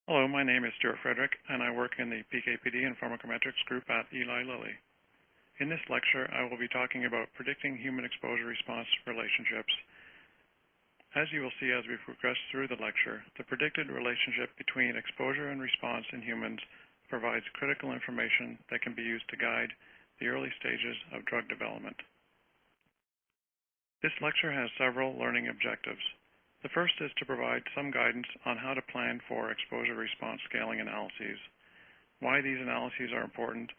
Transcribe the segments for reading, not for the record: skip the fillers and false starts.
Hello, my name is Stuart Friedich, and I work in the PK/PD and pharmacometrics group at Eli Lilly. In this lecture, I will be talking about predicting human exposure-response relationships. As you will see as we progress through the lecture, the predicted relationship between exposure and response in humans provides critical information that can be used to guide the early stages of drug development. This lecture has several learning objectives. The first is to provide some guidance on how to plan for exposure-response scaling analyses, why these analyses are important,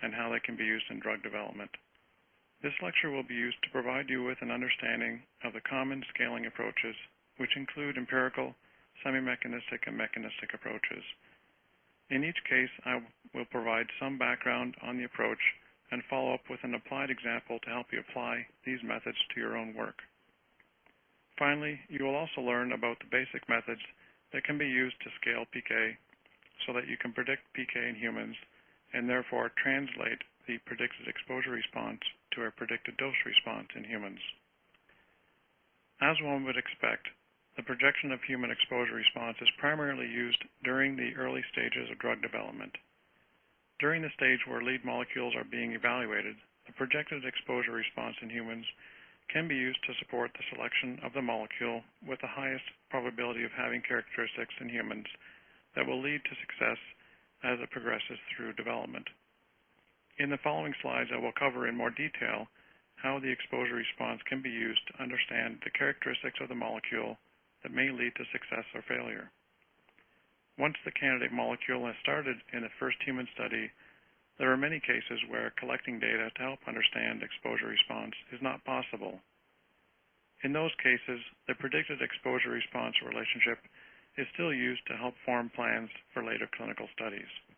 and how they can be used in drug development. This lecture will be used to provide you with an understanding of the common scaling approaches, which include empirical, semi-mechanistic, and mechanistic approaches. In each case, I will provide some background on the approach and follow up with an applied example to help you apply these methods to your own work. Finally, you will also learn about the basic methods that can be used to scale PK so that you can predict PK in humans and therefore translate the predicted exposure response to a predicted dose response in humans. As one would expect, the projection of human exposure response is primarily used during the early stages of drug development. During the stage where lead molecules are being evaluated, the projected exposure response in humans can be used to support the selection of the molecule with the highest probability of having characteristics in humans that will lead to success as it progresses through development. In the following slides, I will cover in more detail how the exposure response can be used to understand the characteristics of the molecule that may lead to success or failure. Once the candidate molecule has started in the first human study, there are many cases where collecting data to help understand exposure response is not possible. In those cases, the predicted exposure response relationship is still used to help form plans for later clinical studies.